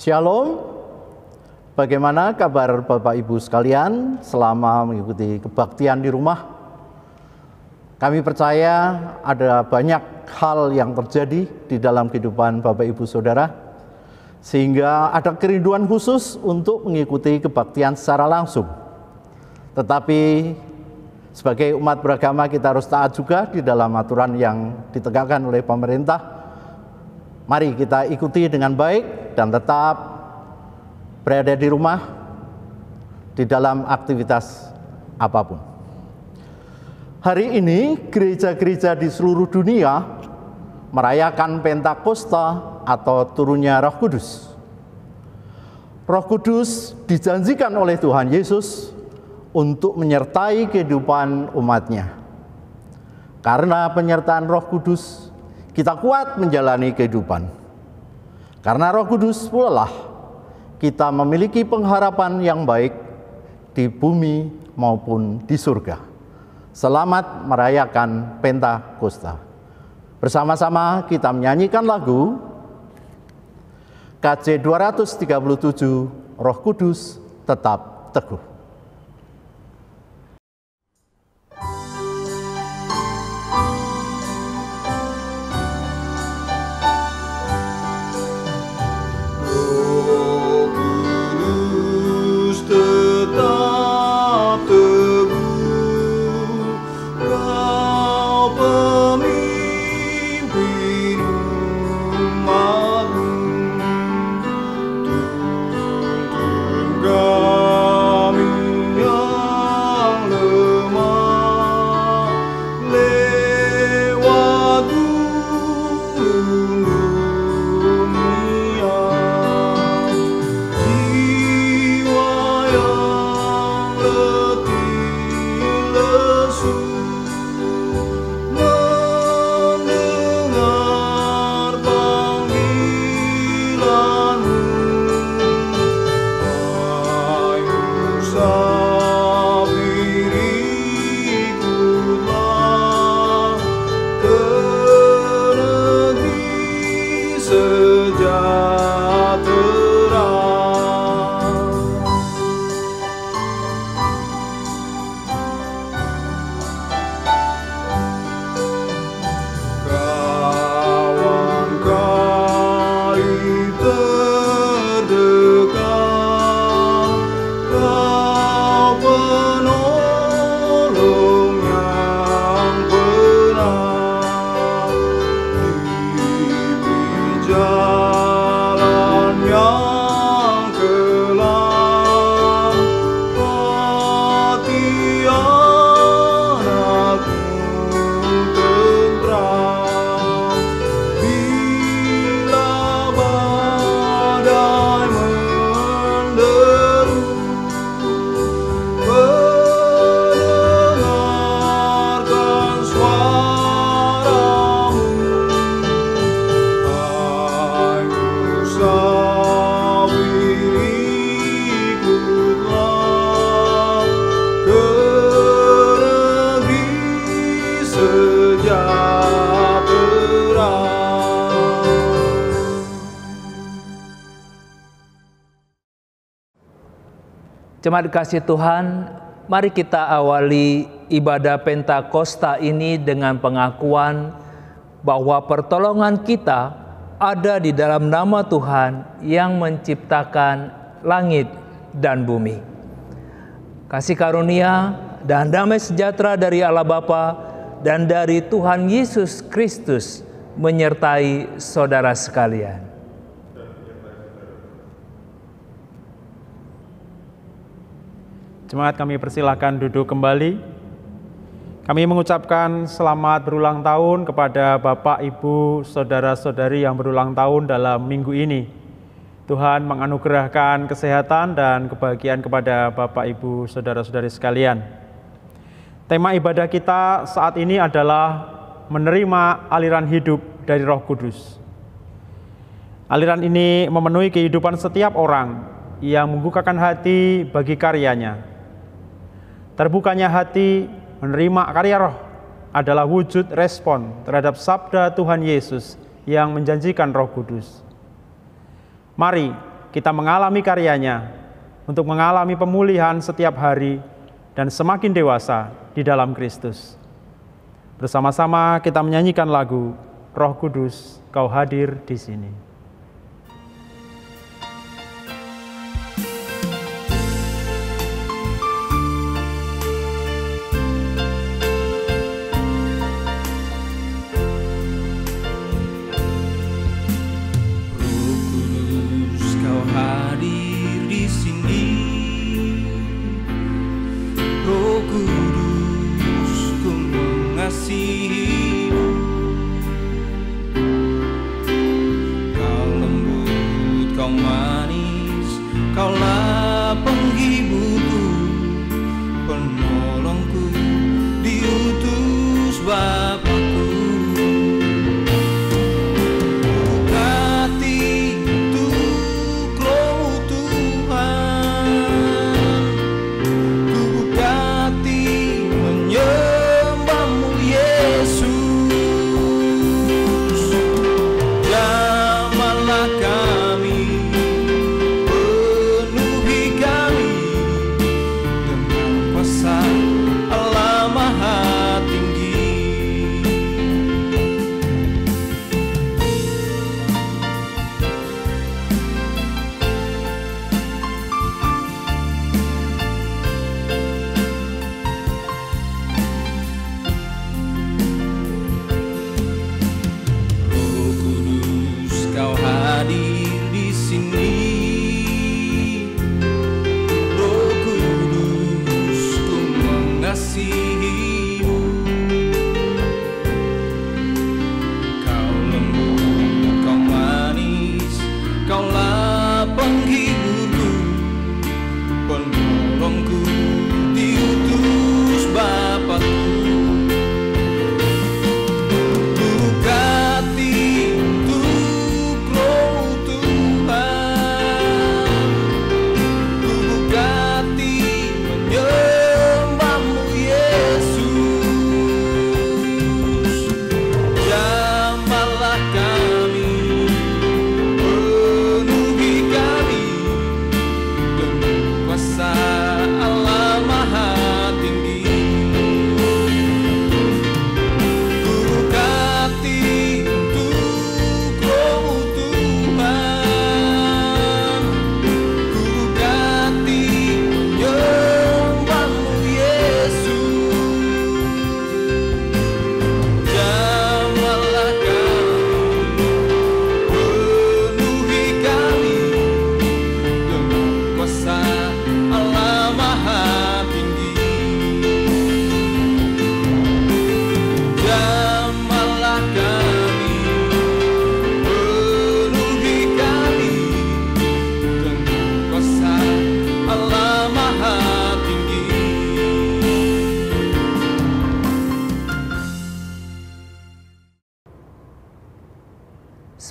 Shalom, bagaimana kabar Bapak Ibu sekalian selama mengikuti kebaktian di rumah? Kami percaya ada banyak hal yang terjadi di dalam kehidupan Bapak Ibu Saudara, sehingga ada kerinduan khusus untuk mengikuti kebaktian secara langsung. Tetapi sebagai umat beragama kita harus taat juga di dalam aturan yang ditegakkan oleh pemerintah. Mari kita ikuti dengan baik dan tetap berada di rumah di dalam aktivitas apapun. Hari ini gereja-gereja di seluruh dunia merayakan Pentakosta atau turunnya Roh Kudus. Roh Kudus dijanjikan oleh Tuhan Yesus untuk menyertai kehidupan umatnya. Karena penyertaan Roh Kudus, kita kuat menjalani kehidupan. Karena Roh Kudus pula lah kita memiliki pengharapan yang baik di bumi maupun di surga. Selamat merayakan Pentakosta. Bersama-sama kita menyanyikan lagu KJ 237, Roh Kudus tetap teguh. Kami Jemaat kasih Tuhan, mari kita awali ibadah Pentakosta ini dengan pengakuan bahwa pertolongan kita ada di dalam nama Tuhan yang menciptakan langit dan bumi. Kasih karunia dan damai sejahtera dari Allah Bapa dan dari Tuhan Yesus Kristus menyertai saudara sekalian. Jemaat, kami persilahkan duduk kembali. Kami mengucapkan selamat berulang tahun kepada Bapak, Ibu, saudara-saudari yang berulang tahun dalam minggu ini. Tuhan menganugerahkan kesehatan dan kebahagiaan kepada Bapak, Ibu, saudara-saudari sekalian. Tema ibadah kita saat ini adalah menerima aliran hidup dari Roh Kudus. Aliran ini memenuhi kehidupan setiap orang yang membukakan hati bagi karyanya. Terbukanya hati menerima karya Roh adalah wujud respon terhadap sabda Tuhan Yesus yang menjanjikan Roh Kudus. Mari kita mengalami karyanya untuk mengalami pemulihan setiap hari dan semakin dewasa di dalam Kristus. Bersama-sama kita menyanyikan lagu Roh Kudus, Kau hadir di sini.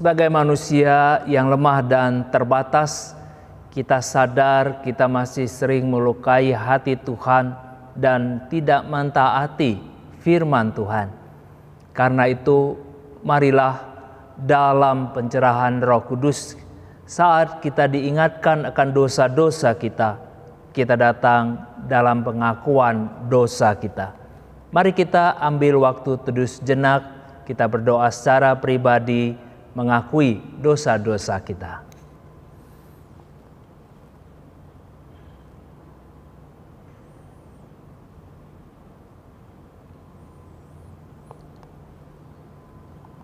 Sebagai manusia yang lemah dan terbatas, kita sadar kita masih sering melukai hati Tuhan dan tidak mentaati firman Tuhan. Karena itu, marilah dalam pencerahan Roh Kudus saat kita diingatkan akan dosa-dosa kita, kita datang dalam pengakuan dosa kita. Mari kita ambil waktu teduh sejenak, kita berdoa secara pribadi mengakui dosa-dosa kita.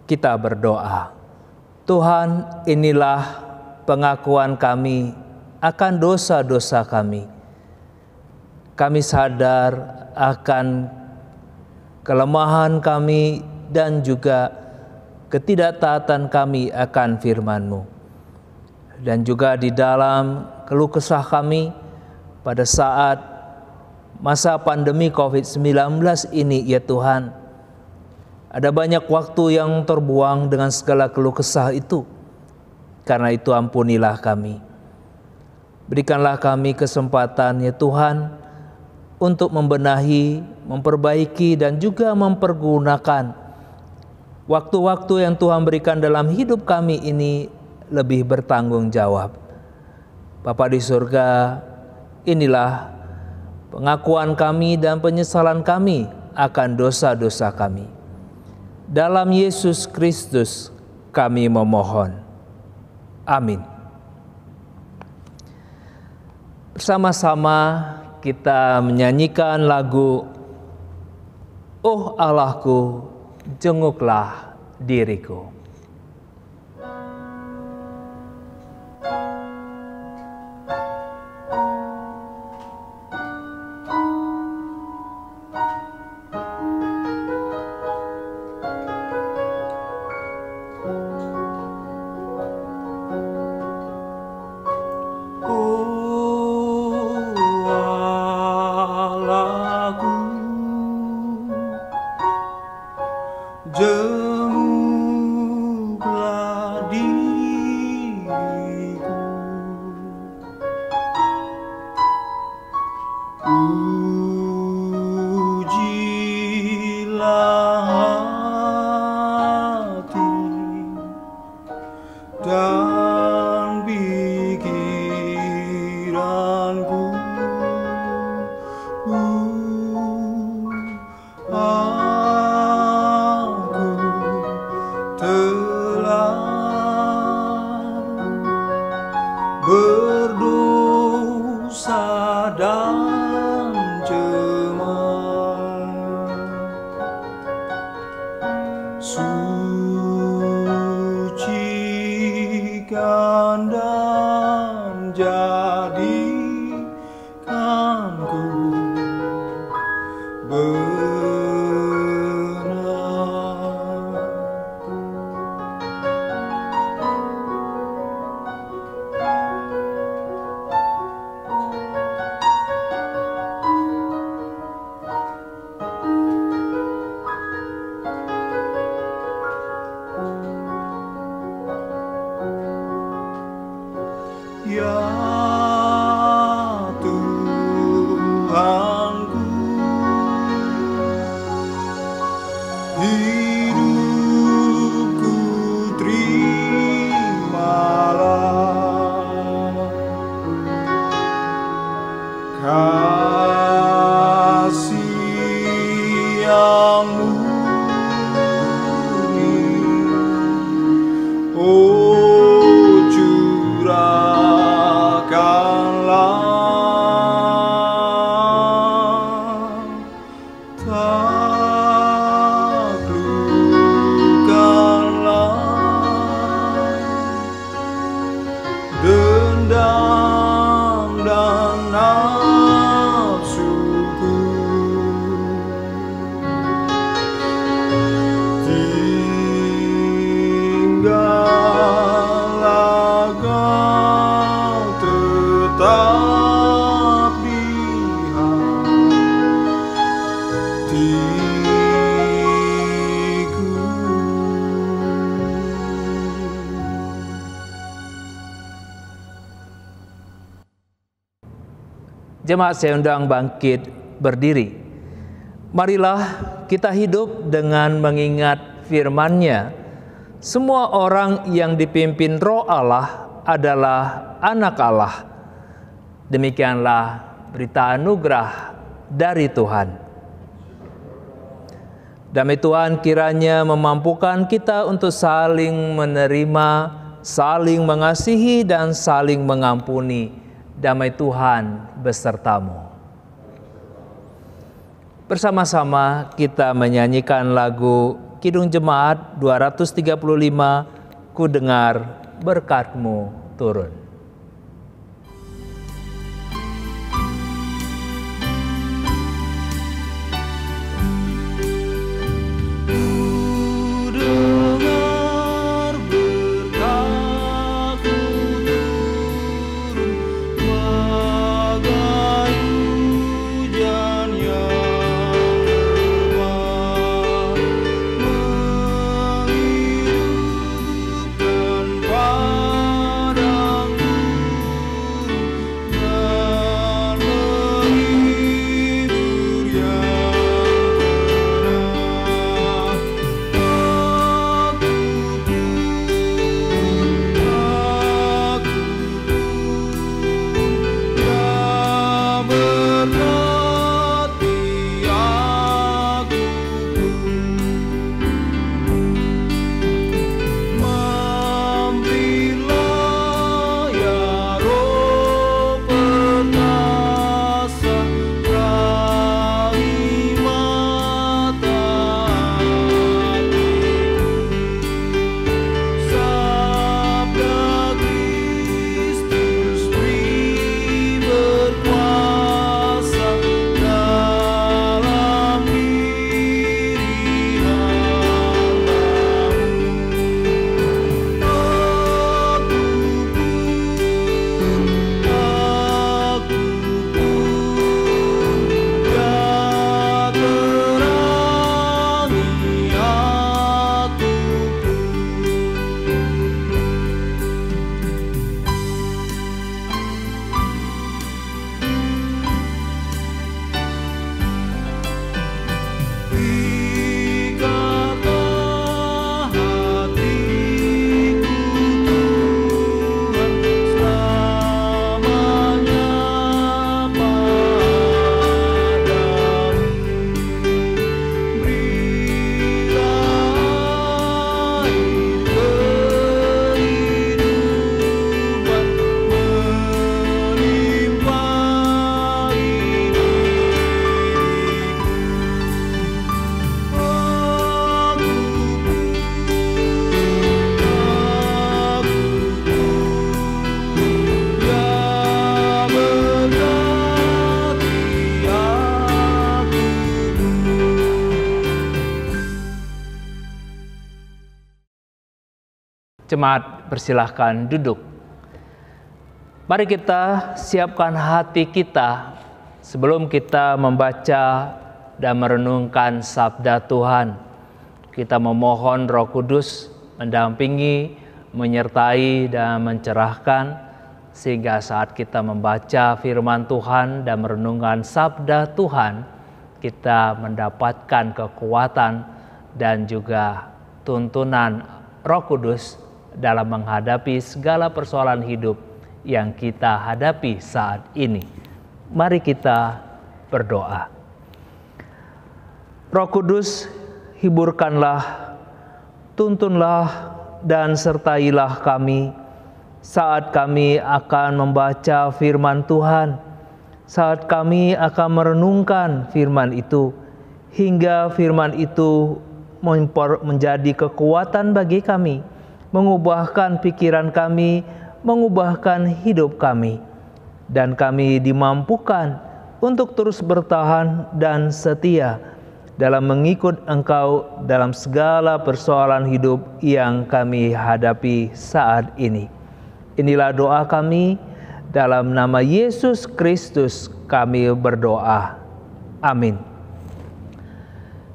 Kita berdoa. Tuhan, inilah pengakuan kami akan dosa-dosa kami. Kami sadar akan kelemahan kami dan juga ketidaktaatan kami akan firman-Mu. Dan juga di dalam keluh kesah kami pada saat masa pandemi COVID-19 ini, ya Tuhan, ada banyak waktu yang terbuang dengan segala keluh kesah itu. Karena itu ampunilah kami. Berikanlah kami kesempatan, ya Tuhan, untuk membenahi, memperbaiki, dan juga mempergunakan waktu-waktu yang Tuhan berikan dalam hidup kami ini lebih bertanggung jawab. Bapa di surga, inilah pengakuan kami dan penyesalan kami akan dosa-dosa kami. Dalam Yesus Kristus kami memohon. Amin. Bersama-sama kita menyanyikan lagu "Oh Allahku, jenguklah diriku". Jenguklah diriku, ujilah hati dan pikiranku. Berdosa dan cemar, sucikan dan jadikanku benar. Ya Tuhanku, hidupku terimalah, kasih yang murni, oh curahkanlah, taklukkanlah dendam dan nafsuku, tinggallah kau tetap di hatiku. Jemaat saya undang bangkit berdiri. Marilah kita hidup dengan mengingat firman-Nya. Semua orang yang dipimpin Roh Allah adalah anak Allah. Demikianlah berita anugerah dari Tuhan. Damai Tuhan kiranya memampukan kita untuk saling menerima, saling mengasihi, dan saling mengampuni. Damai Tuhan besertamu. Bersama-sama kita menyanyikan lagu Kidung Jemaat 235, Ku dengar berkat-Mu turun. Jemaat, persilahkan duduk. Mari kita siapkan hati kita sebelum kita membaca dan merenungkan sabda Tuhan. Kita memohon Roh Kudus mendampingi, menyertai, dan mencerahkan, sehingga saat kita membaca firman Tuhan dan merenungkan sabda Tuhan, kita mendapatkan kekuatan dan juga tuntunan Roh Kudus dalam menghadapi segala persoalan hidup yang kita hadapi saat ini. Mari kita berdoa. Roh Kudus, hiburkanlah, tuntunlah, dan sertailah kami saat kami akan membaca firman Tuhan, saat kami akan merenungkan firman itu, hingga firman itu menjadi kekuatan bagi kami, mengubahkan pikiran kami, mengubahkan hidup kami, dan kami dimampukan untuk terus bertahan dan setia dalam mengikut Engkau dalam segala persoalan hidup yang kami hadapi saat ini. Inilah doa kami, dalam nama Yesus Kristus kami berdoa. Amin.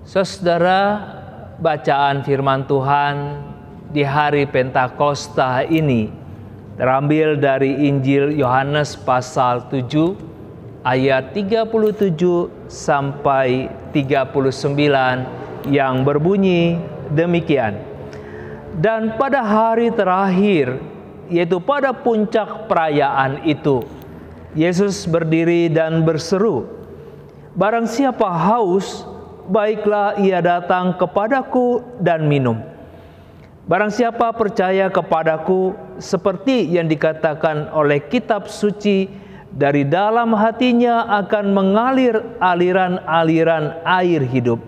Saudara, bacaan firman Tuhan di hari Pentakosta ini terambil dari Injil Yohanes pasal 7 ayat 37 sampai 39 yang berbunyi demikian. Dan pada hari terakhir, yaitu pada puncak perayaan itu, Yesus berdiri dan berseru, "Barang siapa haus, baiklah ia datang kepadaku dan minum. Barang siapa percaya kepadaku, seperti yang dikatakan oleh kitab suci, dari dalam hatinya akan mengalir aliran-aliran air hidup."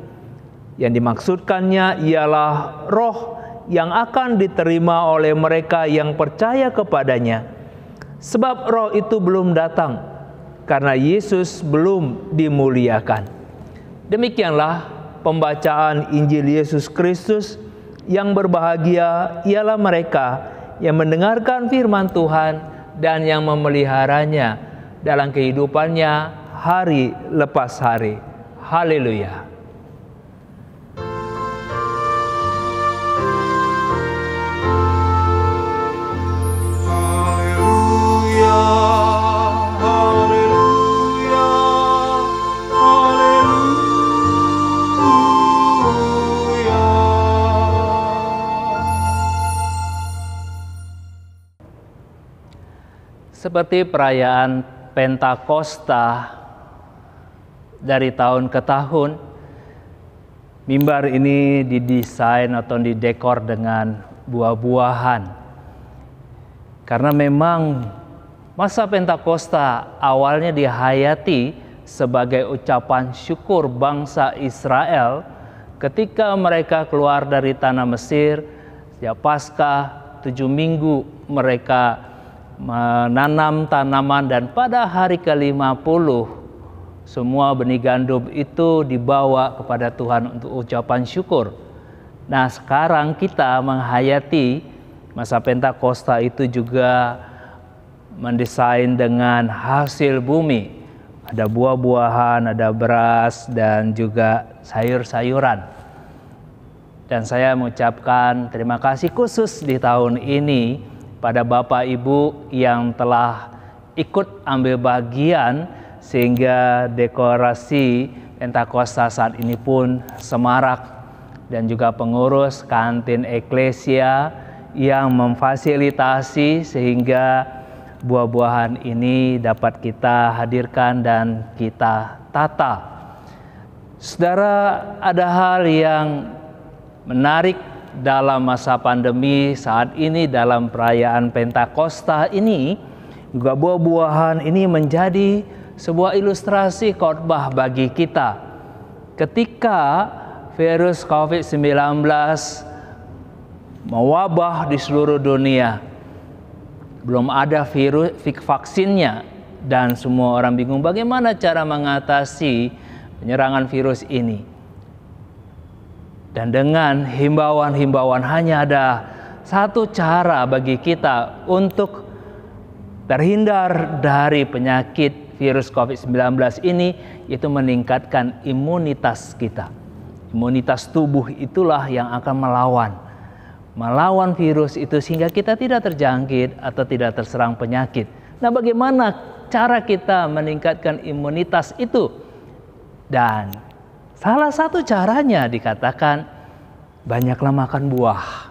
Yang dimaksudkannya ialah roh yang akan diterima oleh mereka yang percaya kepadanya. Sebab roh itu belum datang, karena Yesus belum dimuliakan. Demikianlah pembacaan Injil Yesus Kristus. Yang berbahagia ialah mereka yang mendengarkan firman Tuhan dan yang memeliharanya dalam kehidupannya hari lepas hari. Haleluya. Seperti perayaan Pentakosta dari tahun ke tahun, mimbar ini didesain atau didekor dengan buah-buahan. Karena memang masa Pentakosta awalnya dihayati sebagai ucapan syukur bangsa Israel ketika mereka keluar dari tanah Mesir. Sejak Paskah 7 minggu mereka menanam tanaman, dan pada hari ke-50 semua benih gandum itu dibawa kepada Tuhan untuk ucapan syukur. Nah, sekarang kita menghayati masa Pentakosta itu juga mendesain dengan hasil bumi. Ada buah-buahan, ada beras, dan juga sayur-sayuran. Dan saya mengucapkan terima kasih khusus di tahun ini pada Bapak Ibu yang telah ikut ambil bagian sehingga dekorasi Pentakosta saat ini pun semarak, dan juga pengurus kantin eklesia yang memfasilitasi sehingga buah-buahan ini dapat kita hadirkan dan kita tata. Saudara, ada hal yang menarik dalam masa pandemi saat ini, dalam perayaan Pentakosta ini, juga buah-buahan ini menjadi sebuah ilustrasi khotbah bagi kita. Ketika virus COVID-19 mewabah di seluruh dunia, belum ada vaksinnya, dan semua orang bingung bagaimana cara mengatasi penyerangan virus ini. Dan dengan himbauan-himbauan, hanya ada satu cara bagi kita untuk terhindar dari penyakit virus COVID-19 ini, yaitu meningkatkan imunitas kita. Imunitas tubuh itulah yang akan melawan virus itu sehingga kita tidak terjangkit atau tidak terserang penyakit. Nah, bagaimana cara kita meningkatkan imunitas itu? Dan salah satu caranya dikatakan banyaklah makan buah,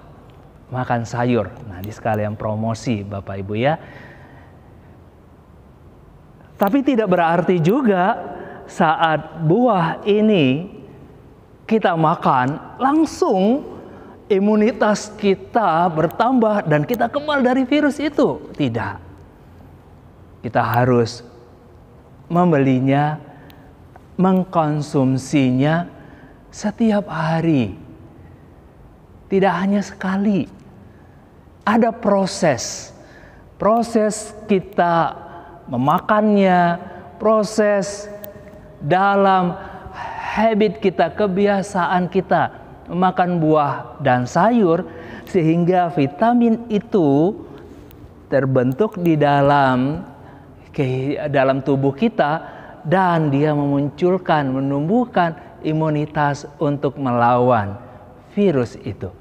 makan sayur. Nah, di sekalian promosi Bapak Ibu ya. Tapi tidak berarti juga saat buah ini kita makan langsung imunitas kita bertambah dan kita kebal dari virus itu. Tidak. Kita harus membelinya, mengkonsumsinya setiap hari. Tidak hanya sekali. Ada proses kita memakannya, proses dalam habit kita, kebiasaan kita memakan buah dan sayur, sehingga vitamin itu terbentuk di dalam tubuh kita, dan dia menumbuhkan imunitas untuk melawan virus itu.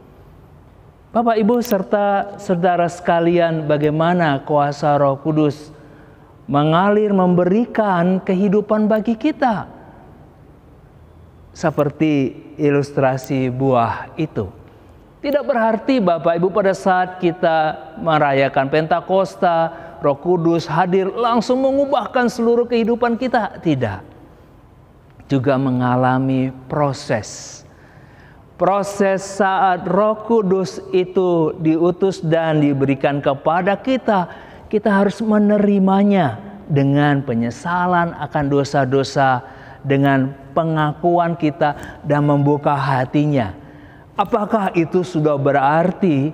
Bapak, Ibu, serta saudara sekalian, bagaimana kuasa Roh Kudus mengalir memberikan kehidupan bagi kita. Seperti ilustrasi buah itu. Tidak berarti Bapak Ibu pada saat kita merayakan Pentakosta, Roh Kudus hadir langsung mengubahkan seluruh kehidupan kita. Tidak. Juga mengalami proses. Proses saat Roh Kudus itu diutus dan diberikan kepada kita, kita harus menerimanya dengan penyesalan akan dosa-dosa, dengan pengakuan kita dan membuka hatinya. Apakah itu sudah berarti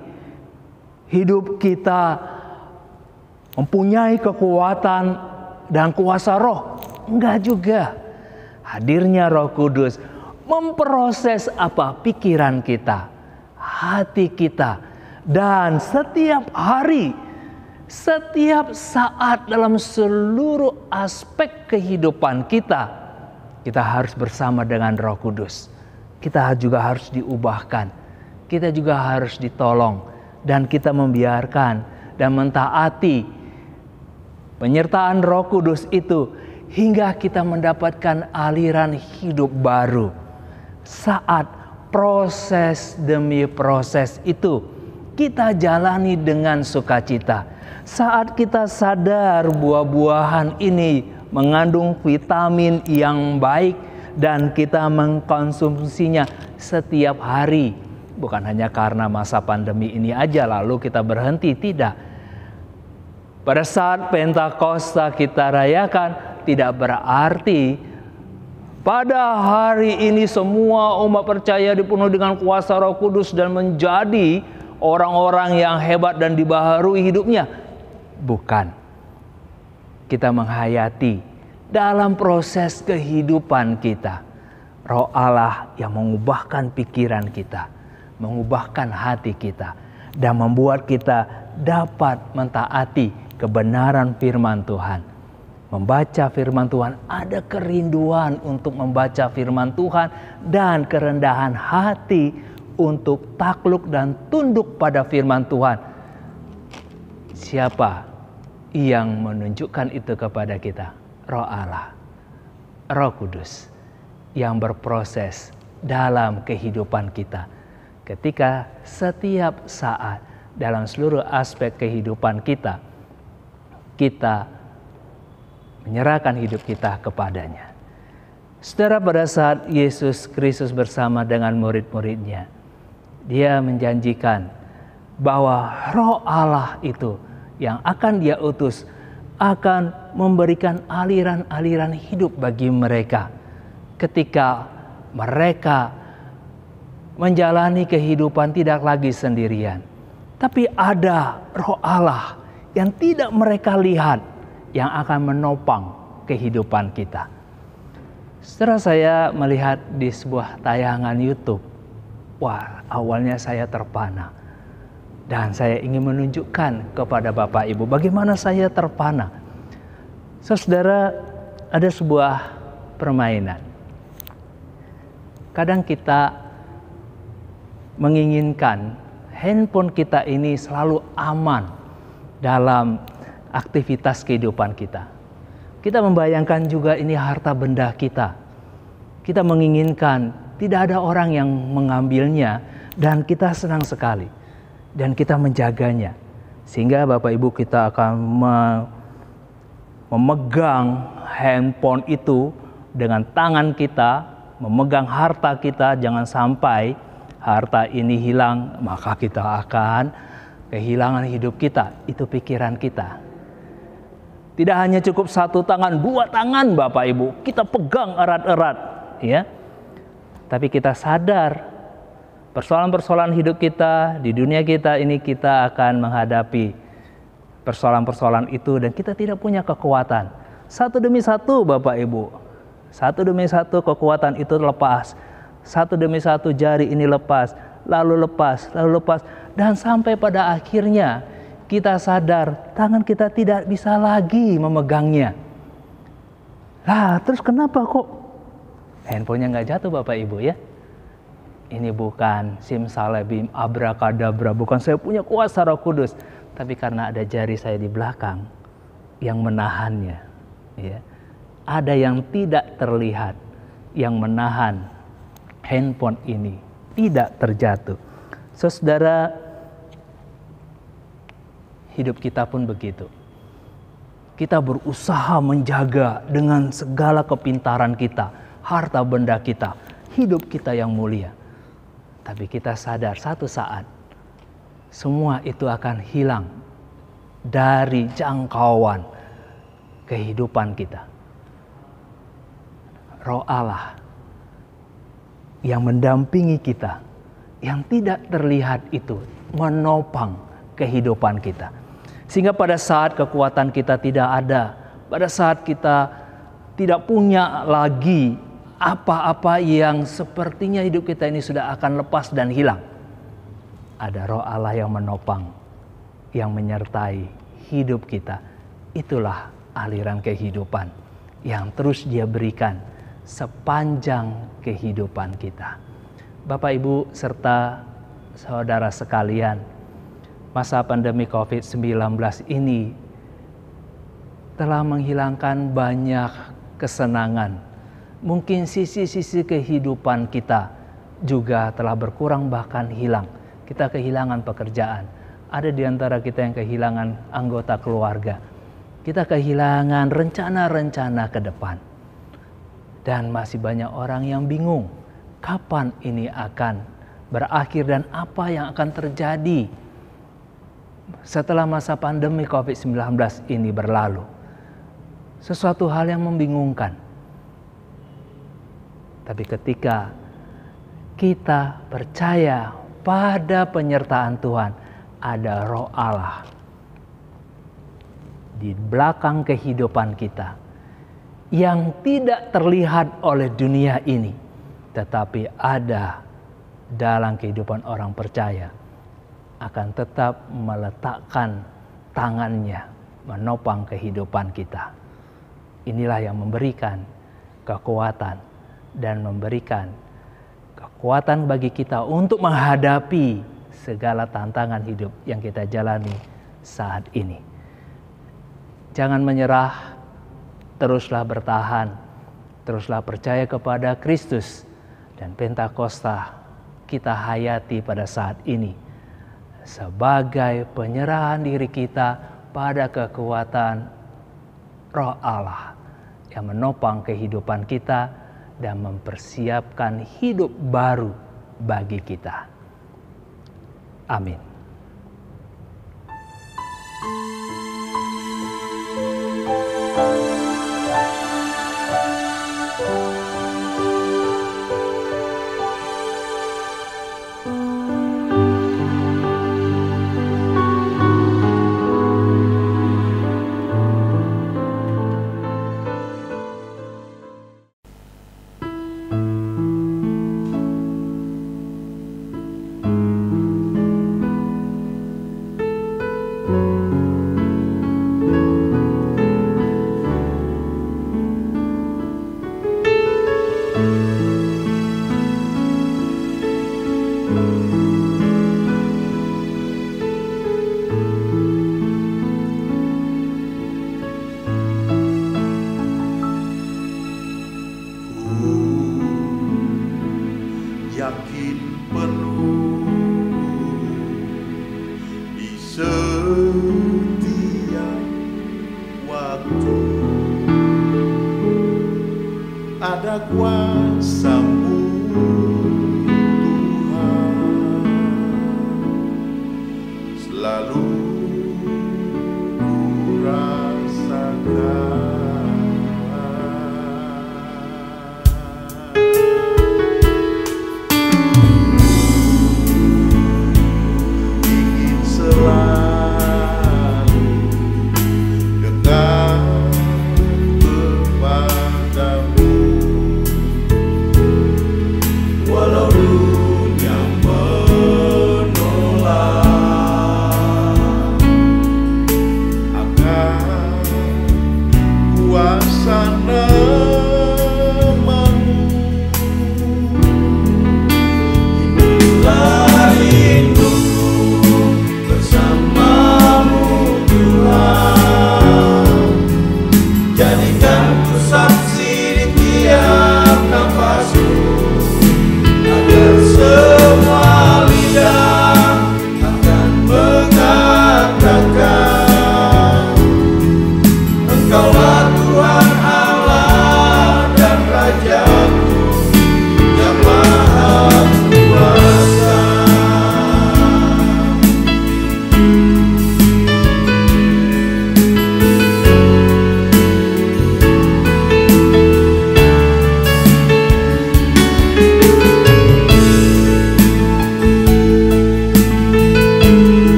hidup kita mempunyai kekuatan dan kuasa roh? Enggak juga. Hadirnya Roh Kudus memproses pikiran kita, hati kita, dan setiap hari, setiap saat dalam seluruh aspek kehidupan kita, kita harus bersama dengan Roh Kudus. Kita juga harus diubahkan, kita juga harus ditolong, dan kita membiarkan dan mentaati penyertaan Roh Kudus itu hingga kita mendapatkan aliran hidup baru. Saat proses demi proses itu kita jalani dengan sukacita. Saat kita sadar buah-buahan ini mengandung vitamin yang baik dan kita mengkonsumsinya setiap hari. Bukan hanya karena masa pandemi ini aja lalu kita berhenti, tidak. Pada saat Pentakosta kita rayakan, tidak berarti pada hari ini semua umat percaya dipenuhi dengan kuasa Roh Kudus dan menjadi orang-orang yang hebat dan dibaharui hidupnya. Bukan. Kita menghayati dalam proses kehidupan kita Roh Allah yang mengubahkan pikiran kita, mengubahkan hati kita, dan membuat kita dapat mentaati kebenaran firman Tuhan. Membaca firman Tuhan, ada kerinduan untuk membaca firman Tuhan dan kerendahan hati untuk takluk dan tunduk pada firman Tuhan. Siapa yang menunjukkan itu kepada kita? Roh Allah, Roh Kudus yang berproses dalam kehidupan kita. Ketika setiap saat dalam seluruh aspek kehidupan kita, kita menyerahkan hidup kita kepadanya. Saudara, pada saat Yesus Kristus bersama dengan murid-muridnya, Dia menjanjikan bahwa Roh Allah itu yang akan Dia utus akan memberikan aliran-aliran hidup bagi mereka ketika mereka menjalani kehidupan tidak lagi sendirian, tapi ada Roh Allah yang tidak mereka lihat yang akan menopang kehidupan kita. Setelah saya melihat di sebuah tayangan YouTube, wah, awalnya saya terpana. Dan saya ingin menunjukkan kepada Bapak Ibu bagaimana saya terpana. Saudara, ada sebuah permainan. Kadang kita menginginkan handphone kita ini selalu aman dalam aktivitas kehidupan kita. Kita membayangkan juga ini harta benda kita. Kita menginginkan tidak ada orang yang mengambilnya dan kita senang sekali. Dan kita menjaganya. Sehingga Bapak Ibu kita akan memegang handphone itu dengan tangan kita, memegang harta kita, jangan sampai harta ini hilang, maka kita akan kehilangan hidup kita. Itu pikiran kita. Tidak hanya cukup satu tangan, dua tangan Bapak Ibu, kita pegang erat-erat, ya. Tapi kita sadar persoalan-persoalan hidup kita di dunia kita ini, kita akan menghadapi persoalan-persoalan itu dan kita tidak punya kekuatan. Satu demi satu Bapak Ibu, satu demi satu kekuatan itu lepas. Satu demi satu jari ini lepas, lalu lepas, dan sampai pada akhirnya kita sadar tangan kita tidak bisa lagi memegangnya. Lah, terus kenapa kok handphonenya nggak jatuh Bapak Ibu, ya? Ini bukan simsalabim abrakadabra, bukan saya punya kuasa Roh Kudus, tapi karena ada jari saya di belakang yang menahannya, ya. Ada yang tidak terlihat yang menahan handphone ini tidak terjatuh. Saudara, hidup kita pun begitu. kita berusaha menjaga dengan segala kepintaran kita, harta benda kita, hidup kita yang mulia. Tapi kita sadar satu saat semua itu akan hilang dari jangkauan kehidupan kita. Roh Allah yang mendampingi kita, yang tidak terlihat itu menopang kehidupan kita. Sehingga pada saat kekuatan kita tidak ada, pada saat kita tidak punya lagi apa-apa yang sepertinya hidup kita ini sudah akan lepas dan hilang, ada Roh Allah yang menopang, yang menyertai hidup kita. Itulah aliran kehidupan yang terus Dia berikan sepanjang kehidupan kita. Bapak, Ibu, serta saudara sekalian, masa pandemi COVID-19 ini telah menghilangkan banyak kesenangan. Mungkin sisi-sisi kehidupan kita juga telah berkurang, bahkan hilang. Kita kehilangan pekerjaan. Ada di antara kita yang kehilangan anggota keluarga. Kita kehilangan rencana-rencana ke depan. Dan masih banyak orang yang bingung kapan ini akan berakhir dan apa yang akan terjadi setelah masa pandemi COVID-19 ini berlalu. Sesuatu hal yang membingungkan. Tapi ketika kita percaya pada penyertaan Tuhan, ada Roh Allah di belakang kehidupan kita yang tidak terlihat oleh dunia ini, tetapi ada dalam kehidupan orang percaya, akan tetap meletakkan tangannya menopang kehidupan kita. Inilah yang memberikan kekuatan dan memberikan kekuatan bagi kita untuk menghadapi segala tantangan hidup yang kita jalani saat ini. Jangan menyerah, teruslah bertahan, teruslah percaya kepada Kristus, dan Pentakosta kita hayati pada saat ini sebagai penyerahan diri kita pada kekuatan Roh Allah yang menopang kehidupan kita dan mempersiapkan hidup baru bagi kita. Amin. Yakin penuh di setiap waktu ada kuasa-Mu Tuhan, selalu ku rasakan.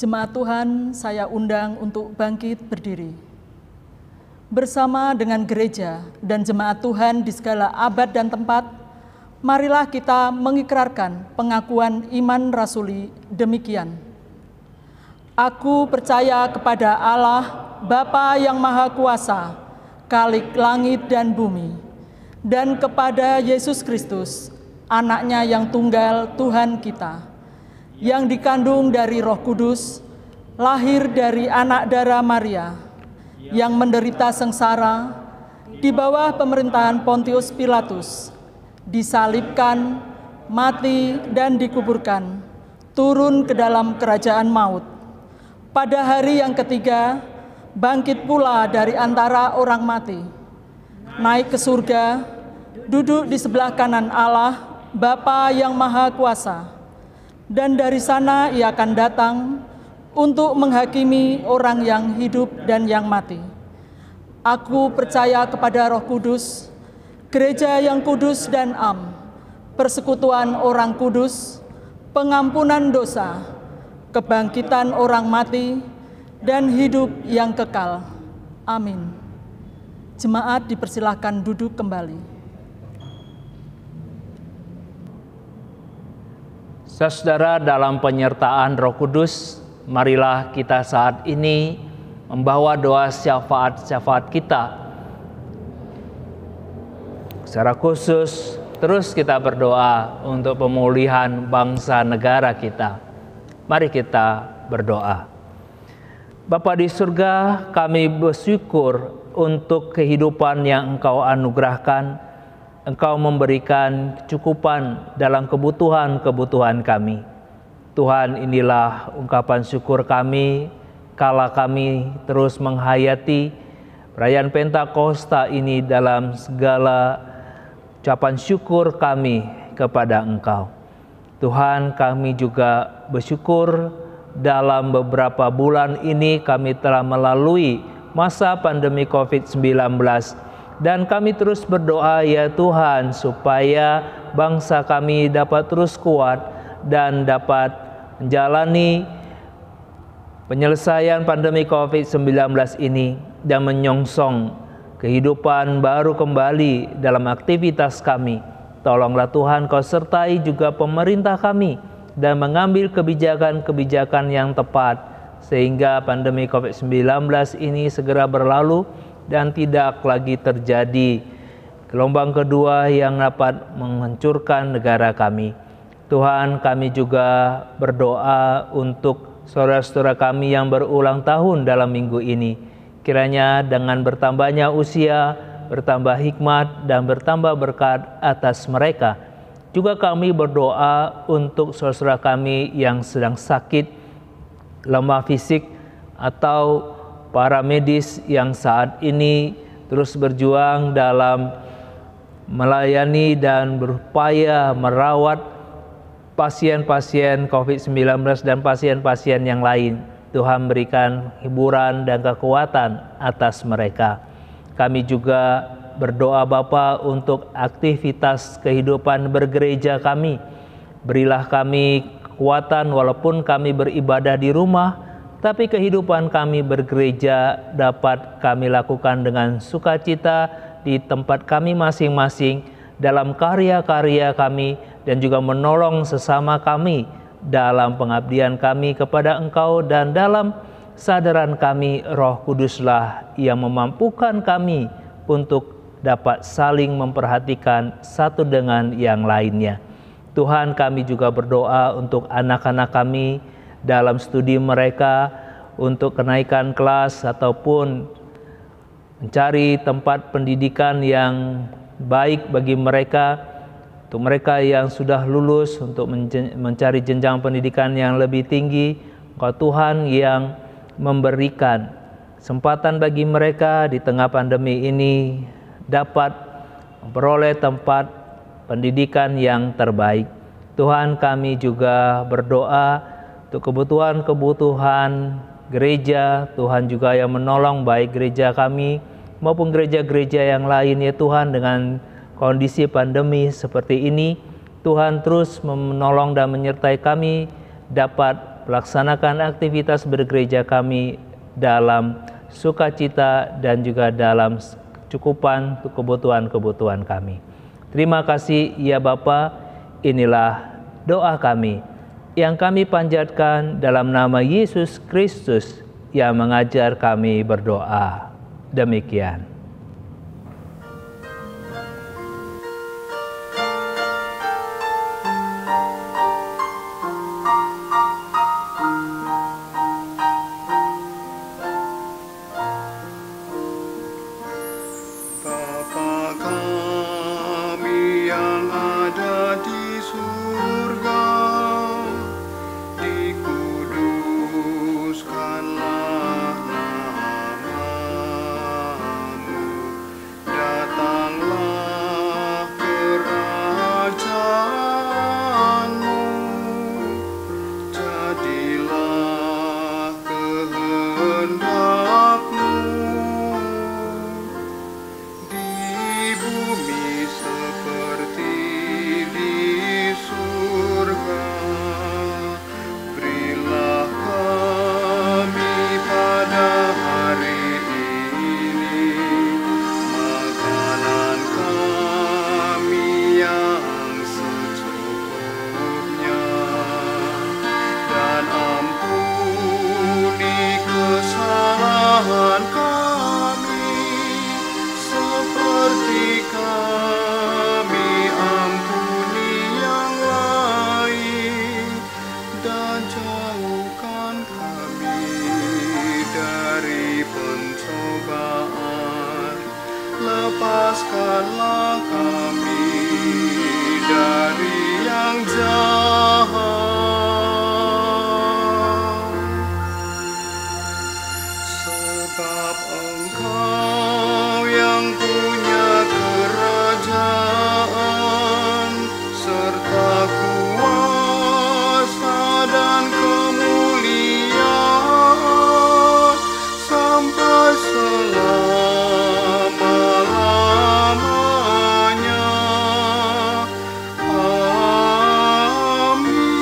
Jemaat Tuhan, saya undang untuk bangkit berdiri. Bersama dengan gereja dan jemaat Tuhan di segala abad dan tempat, marilah kita mengikrarkan pengakuan iman rasuli demikian. Aku percaya kepada Allah, Bapa yang Maha Kuasa, Khalik langit dan bumi, dan kepada Yesus Kristus, Anaknya yang tunggal Tuhan kita, yang dikandung dari Roh Kudus, lahir dari anak darah Maria, yang menderita sengsara di bawah pemerintahan Pontius Pilatus, disalibkan, mati, dan dikuburkan, turun ke dalam kerajaan maut. Pada hari yang ketiga, bangkit pula dari antara orang mati, naik ke surga, duduk di sebelah kanan Allah, Bapa yang Maha Kuasa, dan dari sana Ia akan datang untuk menghakimi orang yang hidup dan yang mati. Aku percaya kepada Roh Kudus, gereja yang kudus dan am, persekutuan orang kudus, pengampunan dosa, kebangkitan orang mati, dan hidup yang kekal. Amin. Jemaat dipersilahkan duduk kembali. Saudara, dalam penyertaan Roh Kudus, marilah kita saat ini membawa doa syafaat-syafaat kita. Secara khusus, terus kita berdoa untuk pemulihan bangsa negara kita. Mari kita berdoa. Bapa di surga, kami bersyukur untuk kehidupan yang Engkau anugerahkan. Engkau memberikan kecukupan dalam kebutuhan-kebutuhan kami. Tuhan, inilah ungkapan syukur kami kala kami terus menghayati perayaan Pentakosta ini dalam segala ucapan syukur kami kepada Engkau. Tuhan, kami juga bersyukur dalam beberapa bulan ini kami telah melalui masa pandemi COVID-19. Dan kami terus berdoa ya Tuhan supaya bangsa kami dapat terus kuat dan dapat menjalani penyelesaian pandemi COVID-19 ini dan menyongsong kehidupan baru kembali dalam aktivitas kami. Tolonglah Tuhan, Kau sertai juga pemerintah kami dan mengambil kebijakan-kebijakan yang tepat sehingga pandemi COVID-19 ini segera berlalu dan tidak lagi terjadi gelombang kedua yang dapat menghancurkan negara kami. Tuhan, kami juga berdoa untuk saudara-saudara kami yang berulang tahun dalam minggu ini. Kiranya dengan bertambahnya usia, bertambah hikmat, dan bertambah berkat atas mereka. Juga kami berdoa untuk saudara-saudara kami yang sedang sakit, lemah fisik, atau para medis yang saat ini terus berjuang dalam melayani dan berupaya merawat pasien-pasien COVID-19 dan pasien-pasien yang lain. Tuhan berikan hiburan dan kekuatan atas mereka. Kami juga berdoa Bapa untuk aktivitas kehidupan bergereja kami. Berilah kami kekuatan walaupun kami beribadah di rumah, tapi kehidupan kami bergereja dapat kami lakukan dengan sukacita di tempat kami masing-masing dalam karya-karya kami dan juga menolong sesama kami dalam pengabdian kami kepada Engkau dan dalam sadaran kami Roh Kuduslah yang memampukan kami untuk dapat saling memperhatikan satu dengan yang lainnya. Tuhan, kami juga berdoa untuk anak-anak kami dalam studi mereka, untuk kenaikan kelas ataupun mencari tempat pendidikan yang baik bagi mereka. Untuk mereka yang sudah lulus, untuk mencari jenjang pendidikan yang lebih tinggi, Engkau Tuhan yang memberikan kesempatan bagi mereka di tengah pandemi ini dapat memperoleh tempat pendidikan yang terbaik. Tuhan, kami juga berdoa untuk kebutuhan-kebutuhan gereja. Tuhan juga yang menolong baik gereja kami maupun gereja-gereja yang lain ya Tuhan. Dengan kondisi pandemi seperti ini, Tuhan terus menolong dan menyertai kami dapat pelaksanakan aktivitas bergereja kami dalam sukacita dan juga dalam kecukupan untuk kebutuhan-kebutuhan kami. Terima kasih ya Bapa, inilah doa kami yang kami panjatkan dalam nama Yesus Kristus yang mengajar kami berdoa. Demikian. Lepaskanlah kami dari yang jahat, sebab Engkau yang punya kerajaan serta kuasa dan kemuliaan sampai selama-lamanya. Amin.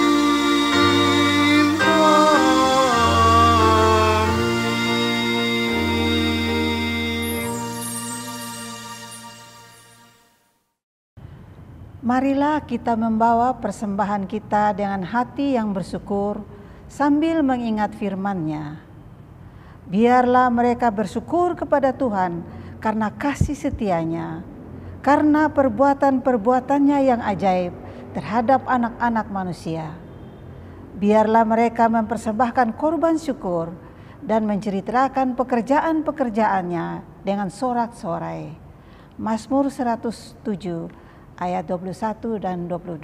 Marilah kita membawa persembahan kita dengan hati yang bersyukur sambil mengingat firman-Nya. Biarlah mereka bersyukur kepada Tuhan karena kasih setia-Nya, karena perbuatan-perbuatannya yang ajaib terhadap anak-anak manusia. Biarlah mereka mempersembahkan korban syukur dan menceritakan pekerjaan-pekerjaannya dengan sorak-sorai. Mazmur 107 ayat 21 dan 22.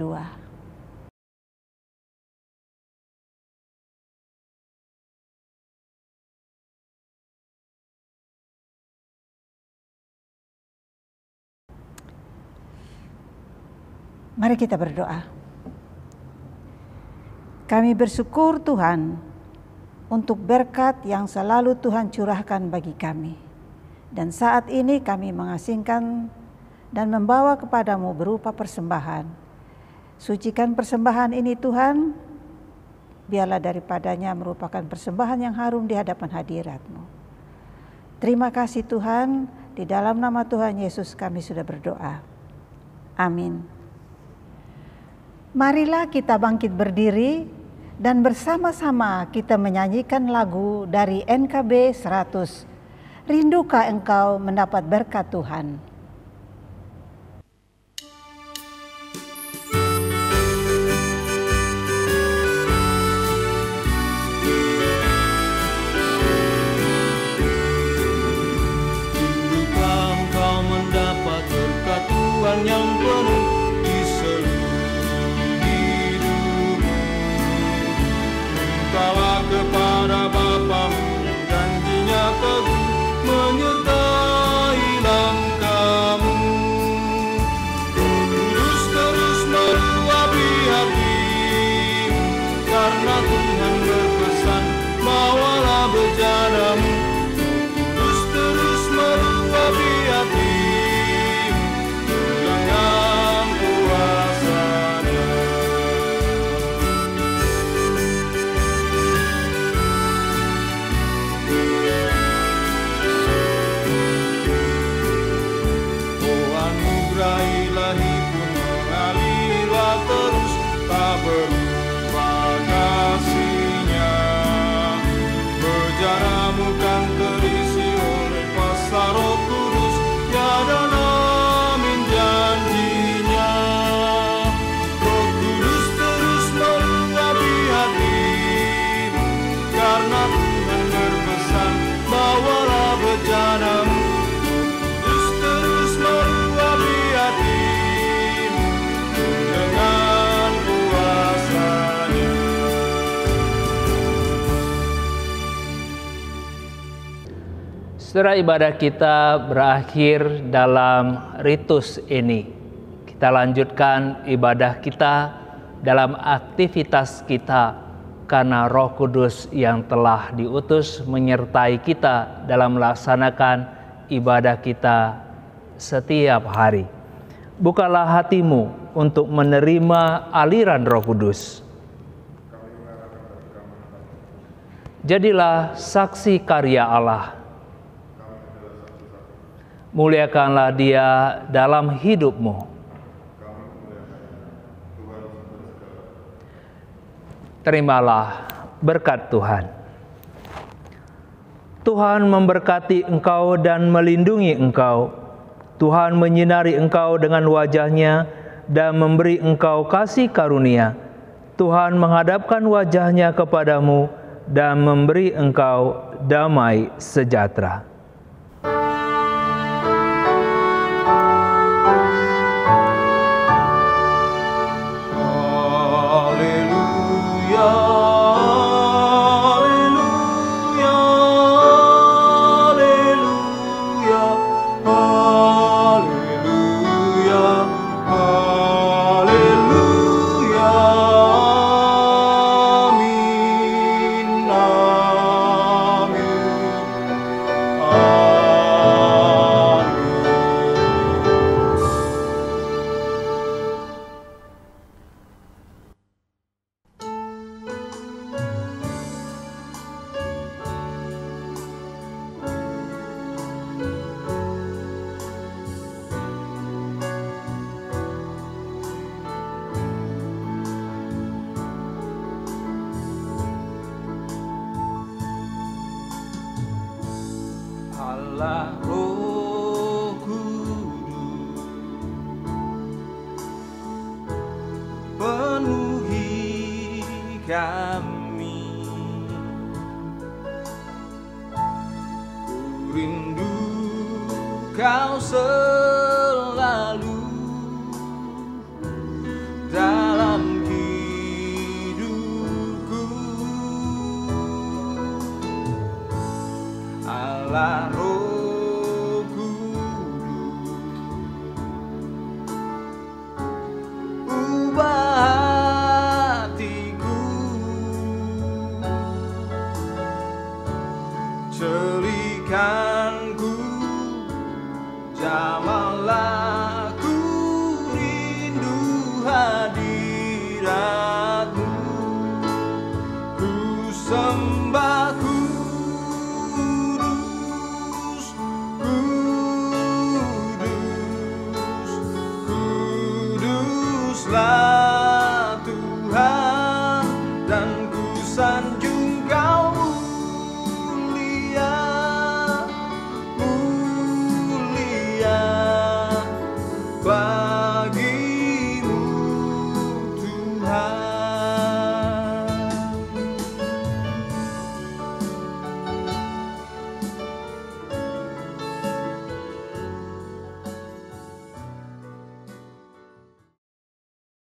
Mari kita berdoa. Kami bersyukur Tuhan untuk berkat yang selalu Tuhan curahkan bagi kami. Dan saat ini kami mengasingkan dan membawa kepadamu berupa persembahan. Sucikan persembahan ini Tuhan, biarlah daripadanya merupakan persembahan yang harum di hadapan hadirat-Mu. Terima kasih Tuhan, di dalam nama Tuhan Yesus kami sudah berdoa. Amin. Marilah kita bangkit berdiri dan bersama-sama kita menyanyikan lagu dari NKB 100. Rindukah engkau mendapat berkat Tuhan? Yang penuh di seluruh hidupmu. Mintalah kepada Bapamu yang janjinya teguh, menyertai langkah Saudara, ibadah kita berakhir dalam ritus ini. Kita lanjutkan ibadah kita dalam aktivitas kita karena Roh Kudus yang telah diutus menyertai kita dalam melaksanakan ibadah kita setiap hari. Bukalah hatimu untuk menerima aliran Roh Kudus. Jadilah saksi karya Allah. Muliakanlah Dia dalam hidupmu. Terimalah berkat Tuhan. Tuhan memberkati engkau dan melindungi engkau. Tuhan menyinari engkau dengan wajah-Nya dan memberi engkau kasih karunia. Tuhan menghadapkan wajah-Nya kepadamu dan memberi engkau damai sejahtera. Allah Roh Kudus, penuhi kami. Ku rindu Kau selalu dalam hidupku. Allah Roh Kudus, ubah hatiku, celikanku, jamahlah ku rindu hadirat-Mu. Ku sembah Kudus, Kuduslah